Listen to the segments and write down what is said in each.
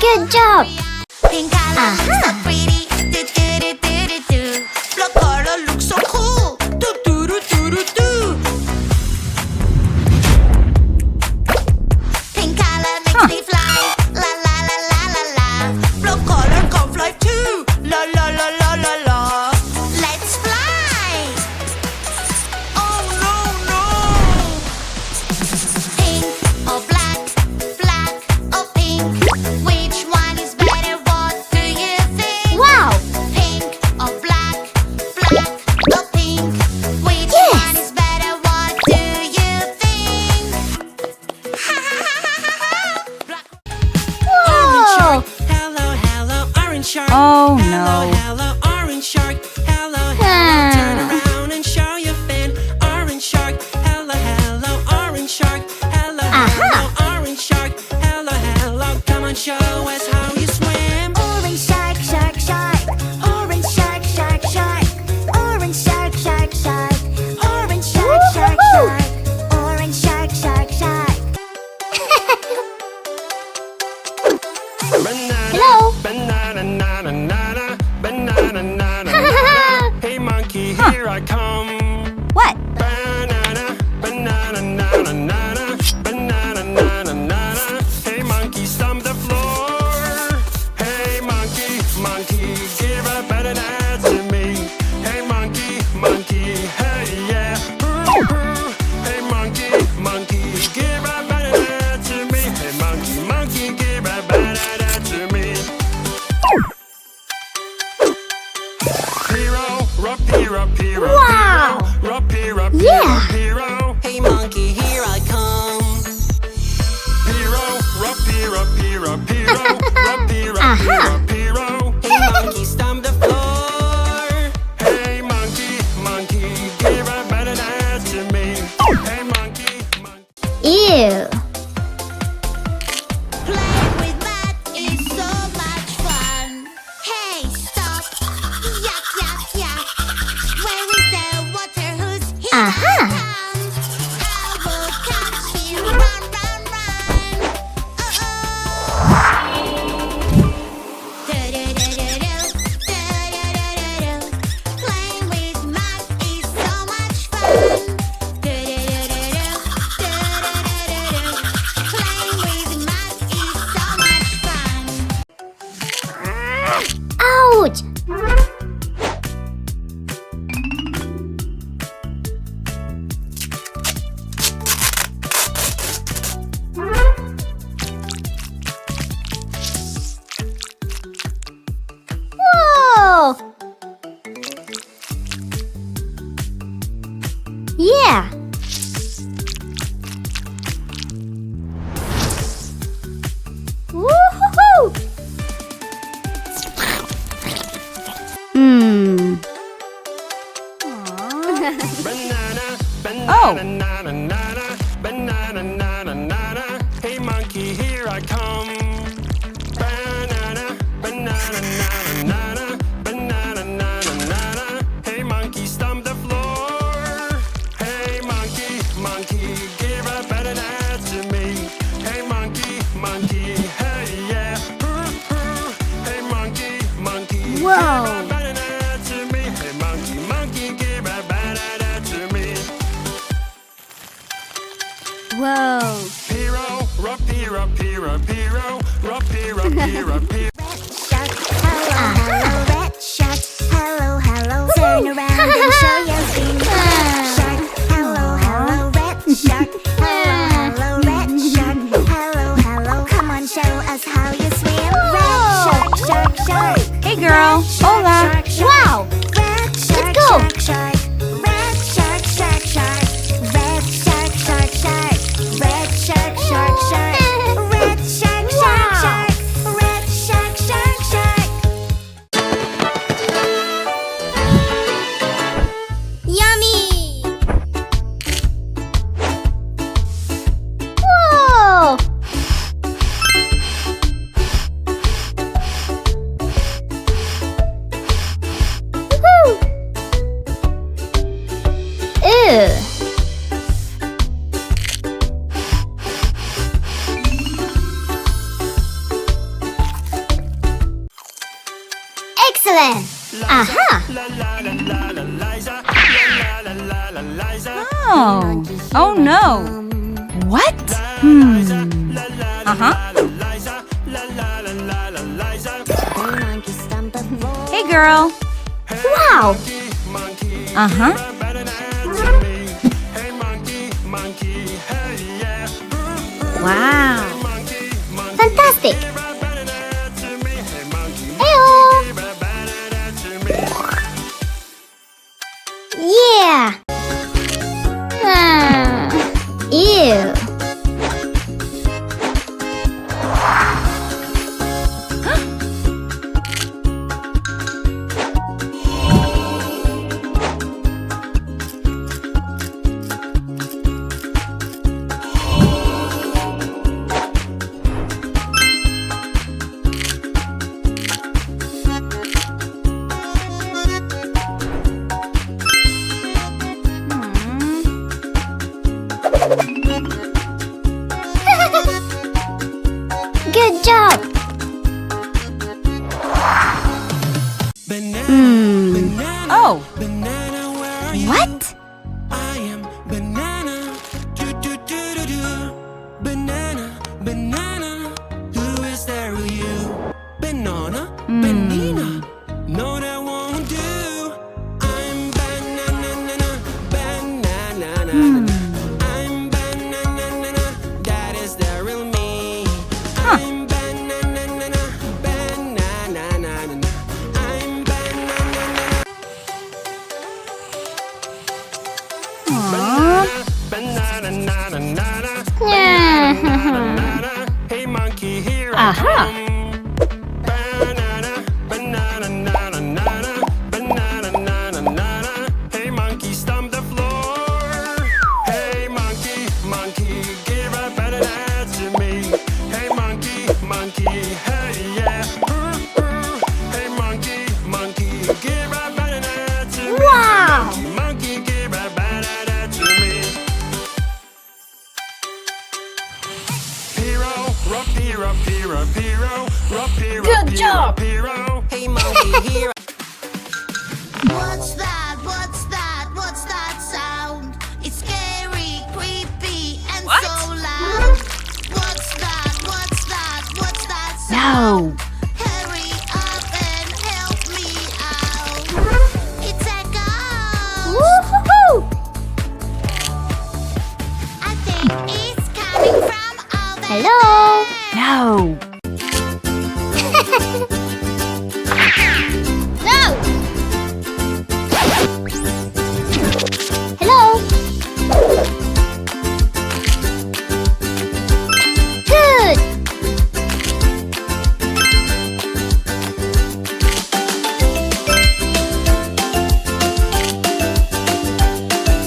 Good job! Pink color looks so pretty. Do do do do do do. Blue color looks so cool. Do do do do do do. Pink color makes me fly. La la la la la la. Blue color can fly too. La la la la la la. Let's fly. Oh no no. Pink or black, black or pink. Which one is better? What do you think? Wow! Pink or black, black or pink? Which one is better? What do you think? Black. Orange Whoa! shark, hello, hello, orange shark. Oh, hello, no. hello, orange shark. Hello, hello, turn around and show your fin. Orange shark, hello, hello, orange shark. Hello, hello, orange shark. Hello, hello, come on, show us how you swim. Orange shark, shark, shark. Orange shark, shark, shark. Orange shark, shark, shark. Orange shark, shark, shark. Orange shark, shark, shark. Hello? Banana, nana, nana, banana, nana, nana. Hey monkey, here I come. What? Banana, banana, nana, nana, banana, nana, nana. Hey monkey, stomp the floor. Hey monkey, monkey, give a banana to me. Hey monkey, monkey, hey yeah. Hey monkey, monkey, give a banana to me. Hey monkey, monkey, give a banana to me. Hero, rock, hero, hero, Wow. rock, hero, Yeah. hero. Hey monkey, here I come. Hero, rock, hero, hero, hero, rock, hero, hero, hero. Hey monkey, stomp the floor. Hey monkey, monkey, give a banana to me. Hey monkey, monkey. Ew! Playing with mud is so much fun. Hey, stop! Yuck, yuck, yuck! Where is the water? Who's here? Aha. I will catch you. Run, run, run! Do-do-do-do-do. Do-do-do-do-do. Playing with mud is so much fun. Do-do-do-do-do. Do-do-do-do-do. Playing with mud is so much fun. Ouch! Whoa! Yeah! Woo-hoo-hoo! Banana, Oh. banana, nana, nana, banana, nana, nana. Hey monkey, here I come. Banana, banana, nana, nana, banana, nana, nana. Hey monkey, stomp the floor. Hey monkey, monkey, give a banana to me. Hey monkey, monkey, hey yeah. Hey monkey, monkey, give Whoa. a banana to me. Hey monkey, monkey, give a banana to me. Whoa! Hero, rock, hero, hero, hero, rock, hero, hero, hero. Shark, hello, hello, red shark, hello, hello. Turn around and show your fin. Shark, hello, hello, red shark, hello, hello, red shark, hello, hello. Come on, show us how you swim. Red shark, shark, shark. Hey girl! Hola! Wow! Red shark, go. shark, shark. Red shark, shark, shark. Red shark, shark, shark. Red shark, shark, shark. Red shark, shark, shark. Red shark, shark, shark. Excellent! Aha! Oh. Oh no. What? Uh-huh. Hey girl. Wow. Uh-huh. Wow. Fantastic. Heyo. Yeah. Ew. Good job. Oh. What? I am banana. Banana, banana. Who is there with you? Banana, banana. No, that won't do. I'm banana, banana. I'm banana. That is the real me. I'm banana, banana. I'm banana. Banana. Hey monkey, here I come. Banana. Hey monkey, stomp the floor. Hey monkey, give a banana to me. Hey monkey, hey yeah. Hey monkey, give a banana to me. Wow. Monkey, give a banana to me. Good job. Hey monkey, here. What's that? What's that? What's that sound? It's scary, creepy, and What? so loud. What's that? What's that? What's that sound? No. Hurry up and help me out. It's a ghost. Woohoo! I think it's coming from over Hello. there. No. No. Hello. Good.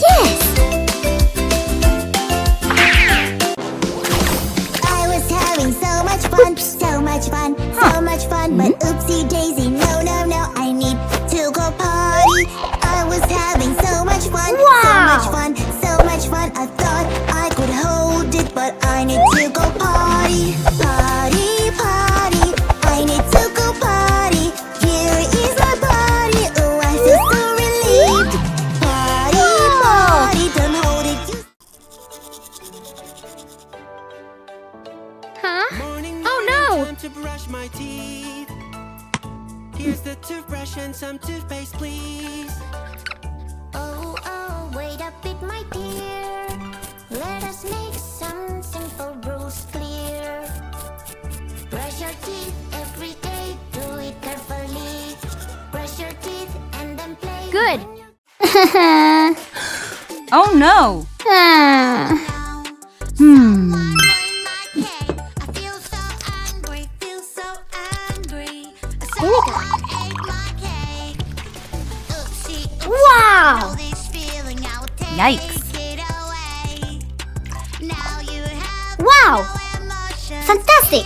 Yes. I was having so much fun, but oopsie daisy, no, I need to go potty. I was having so much fun, so much fun. I thought I could hold it, but I need to go potty. Potty, I need to go potty. Here is my body, oh, I feel so relieved. Potty, don't hold it. Huh? Morning, Oh, no. time to brush my teeth. Here's the toothbrush and some toothpaste, please. Oh, wait a bit, my dear. Let us make some simple rules clear. Brush your teeth every day, do it carefully. Brush your teeth and then play. Good. Oh no. I feel so angry, ate my cake. Oopsie, Wow. know this feeling, I will take Yikes. it away. Now you have Wow. no emotions. Fantastic.